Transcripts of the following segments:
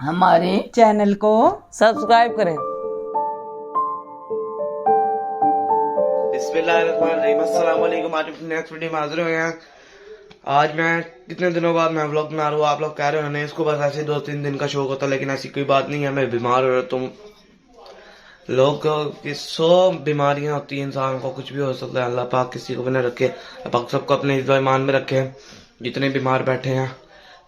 हमारे चैनल को सब्सक्राइब करें। बिस्मिल्लाहिर्रहमानिर्रहीम। अस्सलाम वालेकुम। आज नेक्स्ट वीडियो में हाजिर हुए हैं। आज मैं कितने दिनों बाद मैं व्लॉग बना रहा हूँ। आप लोग कह रहे हो ना इसको बस ऐसे 2-3 दिन का शौक होता है, लेकिन ऐसी कोई बात नहीं है। मैं बीमार हो रहा तुम लोग की 100 बीमारियां होती है, इंसान को कुछ भी हो सकता है। अल्लाह पाक किसी को भी न रखे, अल्लाह पाक सबको अपने ईमान में रखे। जितने बीमार बैठे हैं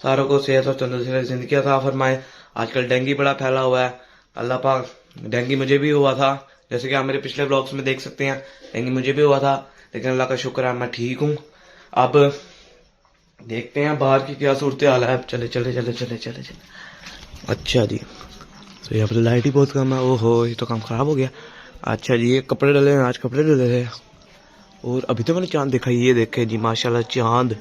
सारों को सेहत और तंदुरुस्ती जिंदगी अता फरमाए। आजकल डेंगू बड़ा फैला हुआ है। अल्लाह पाक, डेंगू मुझे भी हुआ था, जैसे कि आप मेरे पिछले ब्लॉग्स में देख सकते हैं। डेंगू मुझे भी हुआ था, लेकिन अल्लाह का शुक्र है मैं ठीक हूँ। अब देखते हैं बाहर की क्या सूरत हाल है। चले चले चले चले चले चले। अच्छा जी, तो यहाँ पर लाइट ही बहुत कम है। ओहो, ये तो काम खराब हो गया। अच्छा जी, ये कपड़े डले हैं, आज कपड़े डले हैं। और अभी तो मैंने चांद देखा, ये देखे जी माशाल्लाह चांद।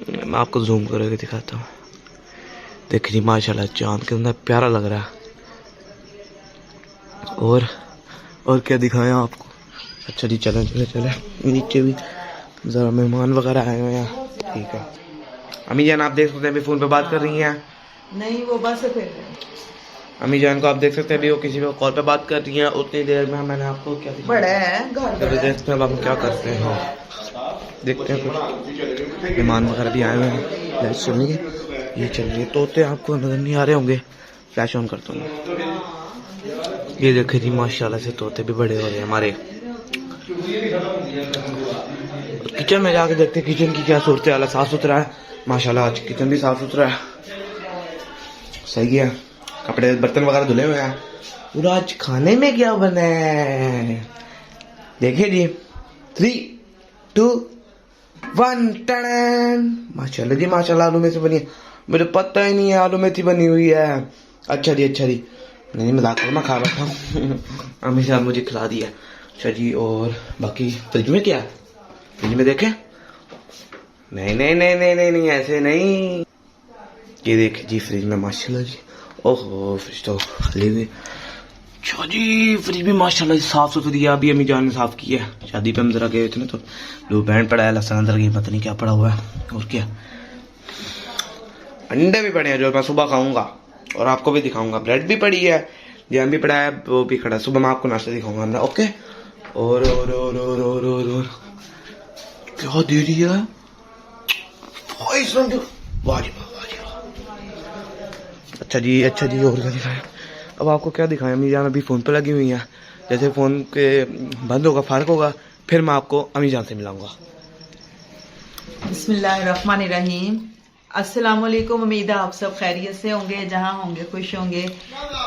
मैं आपको जूम करके दिखाता हूँ। देखिए जी माशाल्लाह चांद कितना प्यारा लग रहा है। और क्या दिखाएं आपको। अच्छा जी, चले चले चले नीचे भी जरा मेहमान वगैरह आए हुए हैं। ठीक है, अम्मी जान आप देख सकते हैं अभी फोन पे बात कर रही हैं। नहीं, वो बस फिर अम्मी जान को आप देख सकते हैं अभी वो किसी पे कॉल पे बात कर रही हैं। उतनी देर में मैंने आपको क्या दिखाया, बड़ा है घर अभी देखते हैं अब हम क्या करते हैं। हाँ, देखते हैं कुछ मेहमान वगैरह भी आए हुए हैं। लाइट चलेंगे, ये चल रही है। तोते आपको नजर नहीं आ रहे होंगे, फ्लैश ऑन करता हूँ। ये देखे जी माशाल्लाह से तोते भी बड़े हो रहे हैं हमारे। किचन में जाके देखते हैं किचन की क्या सूरत हाल है। साफ सुथरा है माशाल्लाह, आज किचन भी साफ सुथरा है, सही है। कपड़े बर्तन वगैरह धुले हुए हैं। और आज खाने में क्या बना है देखिए जी। 3, 2, 1 टन। माशाल्लाह जी माशाल्लाह, आलू मेथी बनी है। मुझे पता ही नहीं है आलू मेथी बनी हुई है। अच्छा जी, अच्छा जी, नहीं मजाक कर, मैं खा बैठा हूँ। अम्मी साहब मुझे खिला दिया। अच्छा जी, और बाकी फ्रिज में क्या है? फ्रिज में देखें। नहीं नहीं नहीं नहीं नहीं नहीं, ऐसे नहीं। ये देखे जी फ्रिज में माशाल्लाह जी। ओहो, फ्रिज तो खाली हुई। अच्छा जी, फ्रिज भी माशाल्लाह साफ सुथरी है। अभी अम्मी जान ने साफ की है। शादी पे हम जरा गए थे ना, तो ब्लू बैंड पड़ा है, लहसुन अंदर की पता नहीं क्या पड़ा हुआ है। और क्या, अंडे भी पड़े हैं जो मैं सुबह खाऊंगा और आपको भी दिखाऊंगा। ब्रेड भी पड़ी है, जैम भी पड़ा है, वो भी खड़ा है। सुबह मैं आपको नाश्ता दिखाऊंगा हमने। ओके। और क्या दे रही है वाह जी वाह, वाह जी वाह। अच्छा जी, अच्छा जी, और क्या दिखाएं। अब आपको क्या दिखाएं। अम्मी जान अभी फोन पे लगी हुई हैं। जैसे फोन के बंद होगा, फारक होगा, फिर मैं आपको अम्मी जान से मिलाऊंगा। बिस्मिल्लाहिर्रहमानिर्रहीम। अस्सलाम वालेकुम। उम्मीद है आप सब खैरियत से होंगे, जहां होंगे खुश होंगे।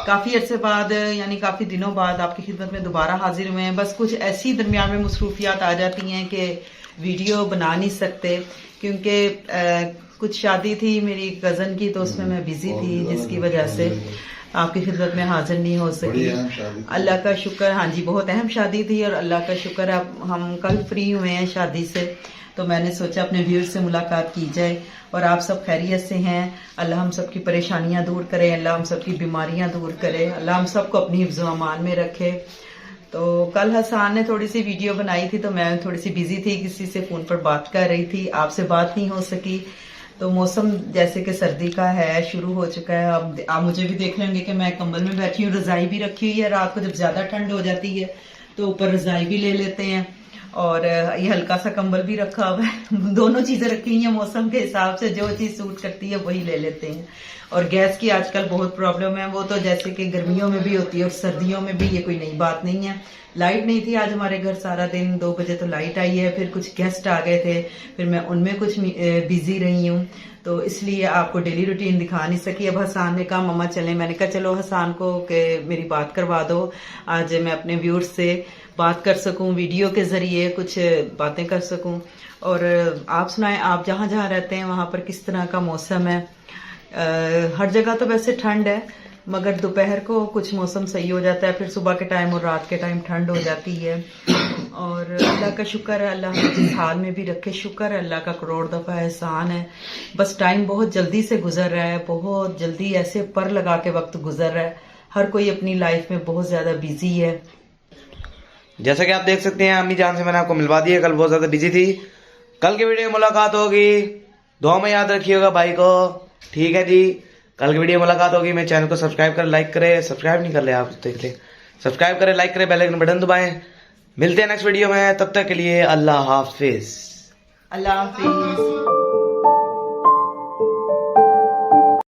काफ़ी अरसे बाद, यानी काफ़ी दिनों बाद आपकी खिदमत में दोबारा हाजिर हुए हैं। बस कुछ ऐसी दरमियान में मसरूफियात आ जाती हैं कि वीडियो बना नहीं सकते, क्योंकि कुछ शादी थी मेरी कज़न की, तो उसमें मैं बिज़ी थी, जिसकी वजह से आपकी खिदमत में हाजिर नहीं हो सकी। अल्लाह का शुक्र, हाँ जी, बहुत अहम शादी थी और अल्लाह का शुक्र है हम कल फ्री हुए हैं शादी से। तो मैंने सोचा अपने व्यूअर्स से मुलाकात की जाए और आप सब खैरियत से हैं। अल्लाह हम सब की परेशानियां दूर करे, अल्लाह हम सब की बीमारियां दूर करे, अल्लाह हम सबको अपनी हिफ्ज़ व अमान में रखे। तो कल हसन ने थोड़ी सी वीडियो बनाई थी, तो मैं थोड़ी सी बिजी थी, किसी से फ़ोन पर बात कर रही थी, आपसे बात नहीं हो सकी। तो मौसम जैसे कि सर्दी का है, शुरू हो चुका है। अब आप मुझे भी देख लेंगे कि मैं कंबल में बैठी हूँ, रज़ाई भी रखी हुई है। रात को जब ज़्यादा ठंड हो जाती है तो ऊपर रज़ाई भी ले लेते हैं, और ये हल्का सा कंबल भी रखा हुआ है। दोनों चीजें रखी हुई हैं, मौसम के हिसाब से जो चीज सूट करती है वही ले लेते हैं। और गैस की आजकल बहुत प्रॉब्लम है, वो तो जैसे कि गर्मियों में भी होती है और सर्दियों में भी, ये कोई नई बात नहीं है। लाइट नहीं थी आज हमारे घर सारा दिन, 2 बजे तो लाइट आई है। फिर कुछ गेस्ट आ गए थे, फिर मैं उनमें कुछ बिजी रही हूँ, तो इसलिए आपको डेली रूटीन दिखा नहीं सकी। अब हसान ने कहा मम्मा चलें, मैंने कहा चलो हसान को कि मेरी बात करवा दो, आज मैं अपने व्यूअर्स से बात कर सकूं, वीडियो के जरिए कुछ बातें कर सकूं। और आप सुनाएं, आप जहां जहां रहते हैं वहां पर किस तरह का मौसम है। हर जगह तो वैसे ठंड है, मगर दोपहर को कुछ मौसम सही हो जाता है, फिर सुबह के टाइम और रात के टाइम ठंड हो जाती है। और अल्लाह का शुक्र है, अल्लाह हमें जिस हाल में भी रखे, शुक्र है अल्लाह का करोड़ दफ़ा एहसान है। बस टाइम बहुत जल्दी से गुजर रहा है, बहुत जल्दी ऐसे पर लगा के वक्त गुजर रहा है। हर कोई अपनी लाइफ में बहुत ज़्यादा बिजी है। जैसा कि आप देख सकते हैं अम्मी जान से मैंने आपको मिलवा दिया। कल बहुत ज्यादा बिजी थी, कल के वीडियो में मुलाकात होगी। दुआ में याद रखिएगा भाई को, ठीक है जी। कल की वीडियो मुलाकात होगी। मेरे चैनल को सब्सक्राइब करें, लाइक करें। सब्सक्राइब नहीं कर ले आप, देख ले, सब्सक्राइब करें, लाइक करें, बेल आइकन बटन दबाएं। मिलते हैं नेक्स्ट वीडियो में, तब तक के लिए अल्लाह हाफिज। अल्लाह हाफिज।